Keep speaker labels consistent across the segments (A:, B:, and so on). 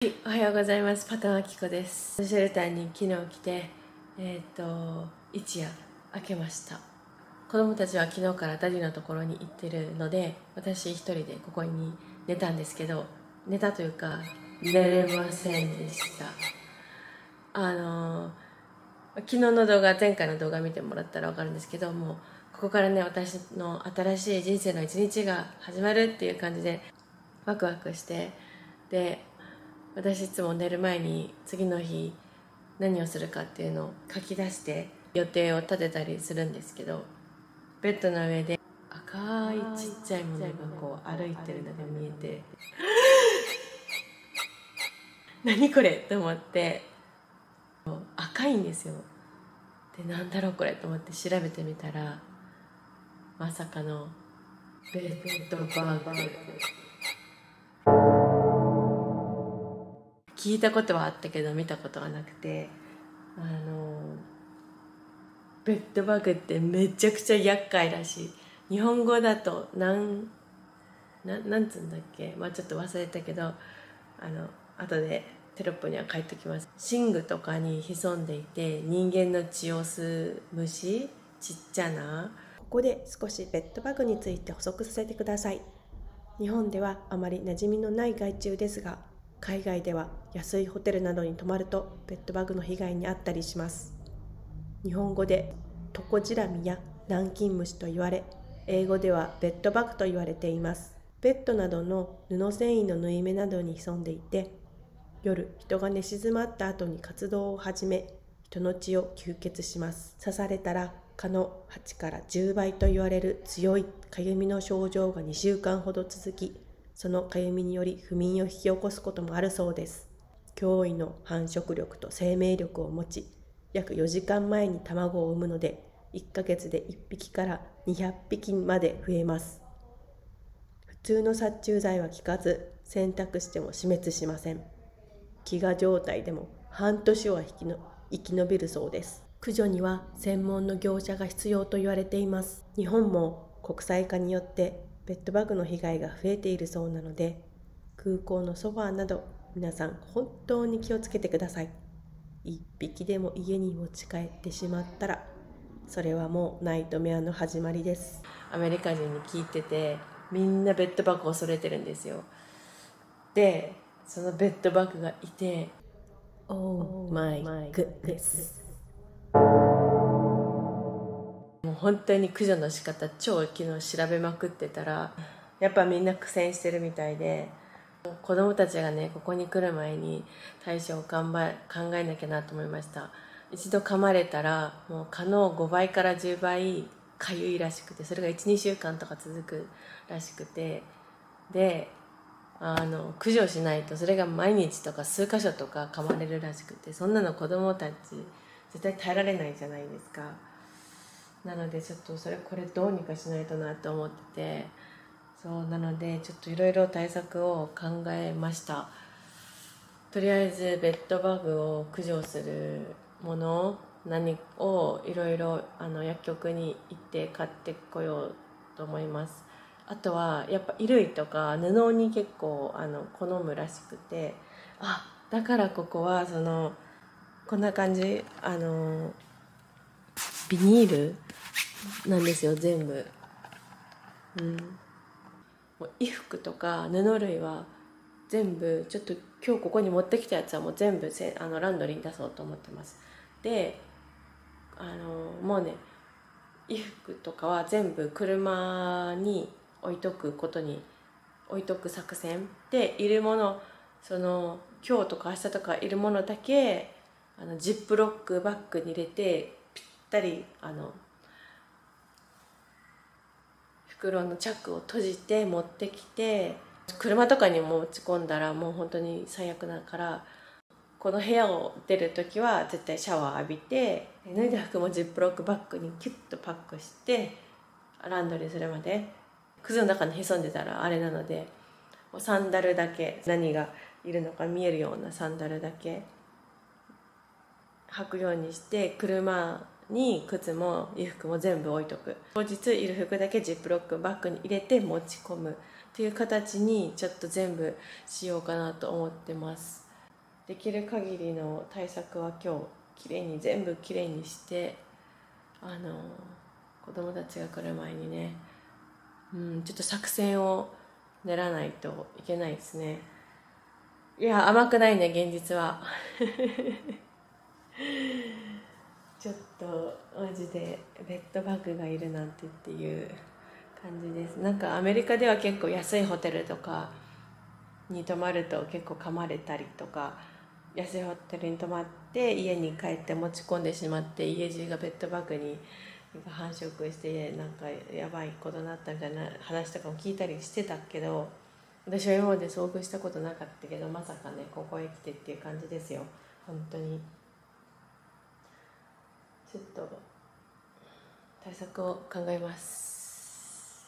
A: はい、おはようございます。パタンアキコです。シェルターに昨日来て、一夜明けました。子供たちは昨日からダディのところに行ってるので、私一人でここに寝たんですけど、寝たというか寝れませんでした。昨日の動画、前回の動画見てもらったら分かるんですけども、ここからね、私の新しい人生の一日が始まるっていう感じでワクワクして、で私いつも寝る前に次の日何をするかっていうのを書き出して予定を立てたりするんですけど、ベッドの上で赤いちっちゃいものがこう歩いてるのが見えて何これと思って、赤いんですよ。で、なんだろうこれと思って調べてみたら、まさかのベッドバグ。聞いたことはあったけど見たことはなくて、ベッドバグってめちゃくちゃ厄介らしい。日本語だとなんつうんだっけ、ちょっと忘れたけど、後でテロップには書いておきます。寝具とかに潜んでいて人間の血を吸う虫、ちっちゃな。
B: ここで少しベッドバグについて補足させてください。日本ではあまり馴染みのない害虫ですが、海外では安いホテルなどに泊まるとベッドバグの被害に遭ったりします。日本語でトコジラミや南京虫と言われ、英語ではベッドバグと言われています。ベッドなどの布繊維の縫い目などに潜んでいて、夜人が寝静まった後に活動を始め、人の血を吸血します。刺されたら蚊の8から10倍と言われる強いかゆみの症状が2週間ほど続き、そのかゆみにより不眠を引き起こすこともあるそうです。驚異の繁殖力と生命力を持ち、約4時間前に卵を産むので、1ヶ月で1匹から200匹まで増えます。普通の殺虫剤は効かず、洗濯しても死滅しません。飢餓状態でも半年は生き延びるそうです。駆除には専門の業者が必要と言われています。日本も国際化によってベッドバグの被害が増えているそうなので、空港のソファーなど皆さん本当に気をつけてください。一匹でも家に持ち帰ってしまったら、それはもうナイトメアの始まりです。
A: アメリカ人に聞いてて、みんなベッドバグを恐れてるんですよ。で、そのベッドバグがいて、
B: Oh my goodness。
A: もう本当に駆除の仕方超昨日調べまくってたら、やっぱみんな苦戦してるみたいで、子供たちがねここに来る前に対処を考えなきゃなと思いました。一度噛まれたらもう蚊の5倍から10倍かゆいらしくて、それが 1,2 週間とか続くらしくて、で駆除しないとそれが毎日とか数箇所とか噛まれるらしくて、そんなの子供たち絶対耐えられないじゃないですか。なのでちょっとこれどうにかしないとなと思ってて、そうなのでちょっといろいろ対策を考えました。とりあえずベッドバグを駆除するもの何をいろいろ薬局に行って買ってこようと思います。あとはやっぱ衣類とか布に結構好むらしくて、だからここはこんな感じ、ビニールなんですよ全部。もう衣服とか布類は全部ちょっと今日ここに持ってきたやつはもう全部ランドリーに出そうと思ってます。でもうね、衣服とかは全部車に置いとく作戦で、いるもの今日とか明日とかいるものだけジップロックバッグに入れてぴったり袋のチャックを閉じて持ってきて、車とかに持ち込んだらもう本当に最悪だから、この部屋を出るときは絶対シャワー浴びて、脱いだ服もジップロックバッグにキュッとパックしてランドリーするまで、靴の中に潜んでたらあれなので、サンダルだけ、何がいるのか見えるようなサンダルだけ履くようにして、車に靴も衣服も全部置いとく。当日いる服だけジップロックバッグに入れて持ち込むっていう形にちょっと全部しようかなと思ってます。できる限りの対策は今日全部きれいにして、子供たちが来る前にね、ちょっと作戦を練らないといけないですね。いや、甘くないね、現実は。ちょっとマジでベッドバグがいるなんてっていう感じです。なんかアメリカでは結構安いホテルとかに泊まると結構噛まれたりとか、安いホテルに泊まって家に帰って持ち込んでしまって、家中がベッドバグに繁殖してなんかやばいことになったみたいな話とかも聞いたりしてたけど、私は今まで遭遇したことなかったけど、まさかねここへ来てっていう感じですよ。本当にちょっと対策を考えます。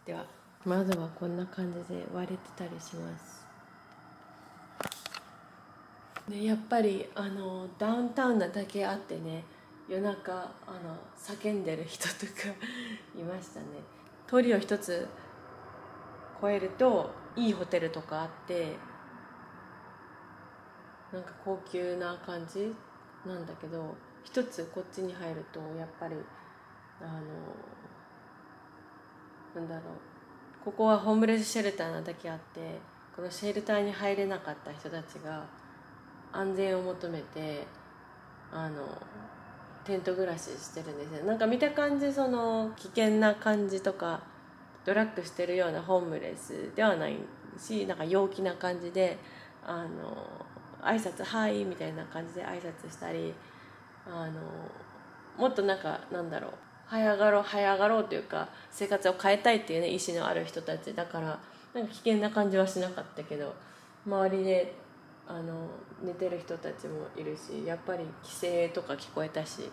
A: では窓はこんな感じで割れてたりします。でやっぱりダウンタウンなだけあってね、夜中叫んでる人とかいましたね。通りを一つ越えるといいホテルとかあって、なんか高級な感じなんだけど、一つこっちに入るとやっぱりなんだろう、ここはホームレスシェルターなだけあって、このシェルターに入れなかった人たちが安全を求めてテント暮らししてるんですよ。なんか見た感じその危険な感じとかドラッグしてるようなホームレスではないし、なんか陽気な感じで挨拶はいみたいな感じで挨拶したり、もっとなんだろう、這い上がろうというか生活を変えたいっていうね意思のある人たちだから、なんか危険な感じはしなかったけど、周りで寝てる人たちもいるし、やっぱり規制とか聞こえたし、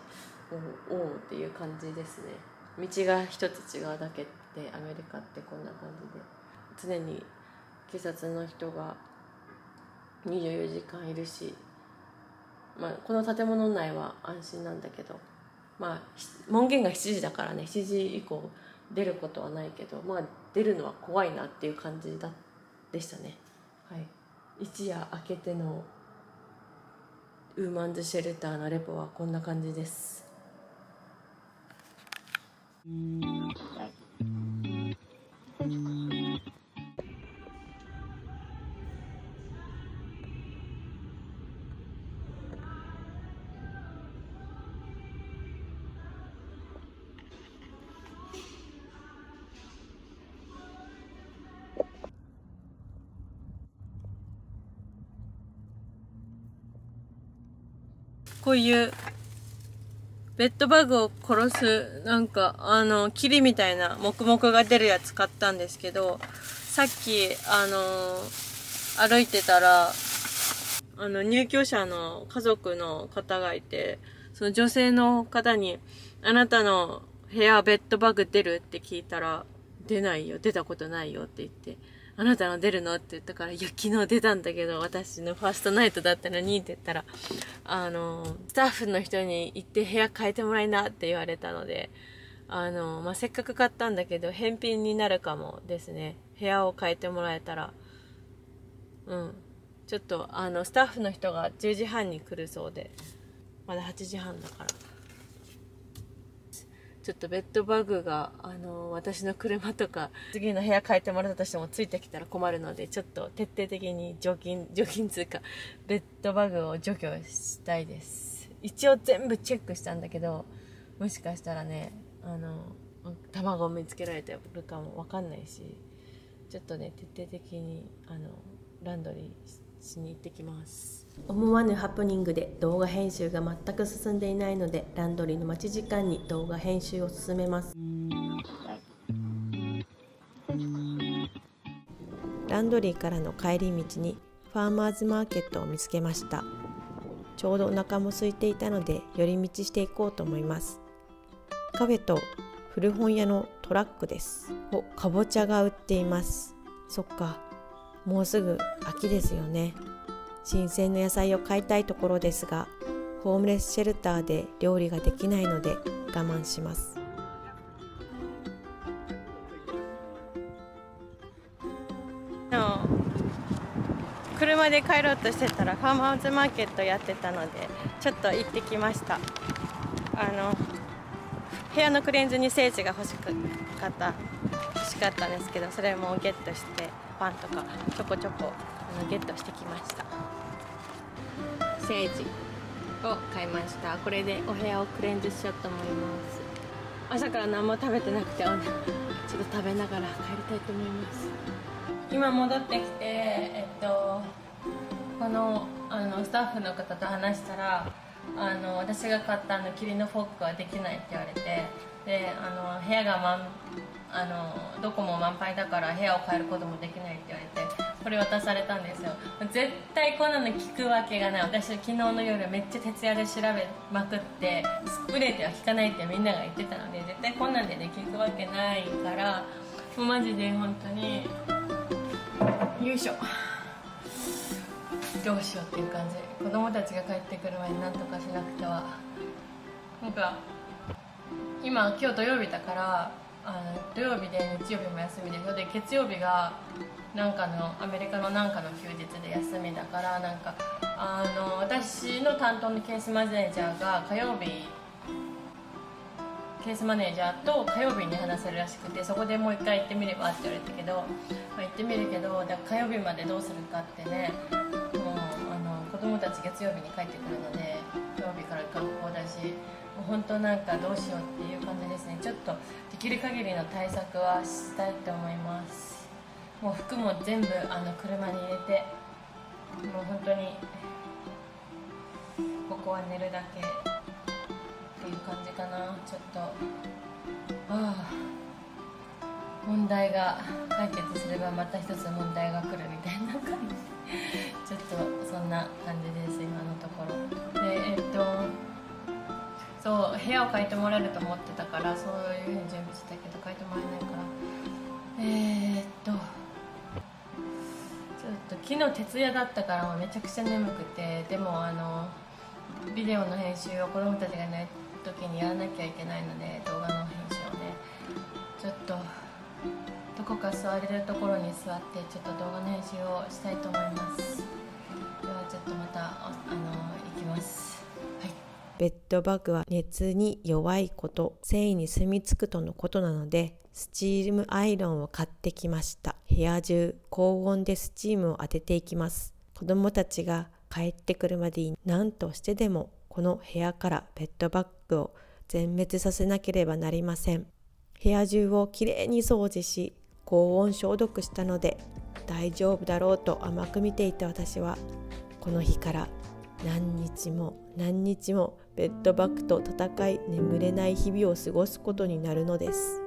A: おおっていう感じですね。道が一つ違うだけでアメリカってこんな感じで、常に警察の人が24時間いるし、この建物内は安心なんだけど、門限が7時だからね、7時以降出ることはないけど、出るのは怖いなっていう感じでしたね。はい、一夜明けてのウーマンズシェルターのレポはこんな感じです。こういうベッドバグを殺すなんか霧みたいな黙々が出るやつ買ったんですけど、さっき歩いてたら入居者の家族の方がいて、その女性の方にあなたの部屋ベッドバグ出るって聞いたら、出ないよ、出たことないよって言って、あなたの出るのって言ったから、いや昨日出たんだけど私のファーストナイトだったのにって言ったら、スタッフの人に行って部屋変えてもらいなって言われたので、せっかく買ったんだけど返品になるかもですね。部屋を変えてもらえたら、ちょっとスタッフの人が10時半に来るそうで、まだ8時半だから、ちょっとベッドバグが私の車とか次の部屋変えてもらったとしてもついてきたら困るので、ちょっと徹底的に除菌つうかベッドバグを除去したいです。一応全部チェックしたんだけど、もしかしたらね卵を見つけられてるかもわかんないし、ちょっとね徹底的にランドリーしに行ってきます。
B: 思わぬハプニングで動画編集が全く進んでいないので、ランドリーの待ち時間に動画編集を進めます。ランドリーからの帰り道にファーマーズマーケットを見つけました。ちょうどお腹も空いていたので寄り道していこうと思います。カフェと古本屋のトラックです。かぼちゃが売っています。そっか、もうすぐ秋ですよね。新鮮な野菜を買いたいところですが、ホームレスシェルターで料理ができないので我慢します。
A: 車車で帰ろうとしてたらファーマーズマーケットやってたのでちょっと行ってきました。部屋のクレンズにセージが欲しかったんですけど、それもゲットしてパンとかちょこちょこゲットしてきました。セージを買いました。これでお部屋をクレンズしようと思います。朝から何も食べてなくてちょっと食べながら帰りたいと思います。今戻ってきて、このスタッフの方と話したら、私が買ったキリのフォークはできないって言われて、で部屋がどこも満杯だから部屋を変えることもできないって言われて、これ渡されたんですよ。絶対こんなの効くわけがない。私昨日の夜めっちゃ徹夜で調べまくって、スプレーでは効かないってみんなが言ってたので、絶対こんなんでね効くわけないから、もうマジで本当によいしょ、どうしようっていう感じ。子供たちが帰ってくる前になんとかしなくては。なんか今日土曜日だから、土曜日で日曜日も休みでしょ。で月曜日がアメリカのなんかの休日で休みだから、私の担当のケースマネージャーがケースマネージャーと火曜日に話せるらしくて、そこでもう一回行ってみればって言われたけど、行ってみるけど、だから火曜日までどうするかってね、もう子供たち月曜日に帰ってくるので、火曜日から学校だし、もう本当どうしようっていう感じですね。ちょっとできる限りの対策はしたいと思います。もう服も全部車に入れて、もう本当にここは寝るだけっていう感じかな。ちょっと問題が解決すればまた一つ問題が来るみたいな感じちょっとそんな感じです今のところで。そう部屋を借りてもらえると思ってたから、そういうふうに準備してたけど借りてもらえないから、ちょっと昨日徹夜だったからめちゃくちゃ眠くて、でもビデオの編集を子供たちが寝る時にやらなきゃいけないので、動画の編集をね、ちょっとどこか座れるところに座ってちょっと動画の編集をしたいと思います。ではちょっとまた行きます。はい。
B: ベッドバグは熱に弱いこと、繊維に住み着くとのことなので、スチームアイロンを買ってきました。部屋中高温でスチームを当てていきます。子供たちが帰ってくるまでに何としてでもこの部屋からベッドバッグを全滅させなければなりません。部屋中をきれいに掃除し、高温消毒したので大丈夫だろうと甘く見ていた私は、この日から何日もベッドバッグと戦い眠れない日々を過ごすことになるのです。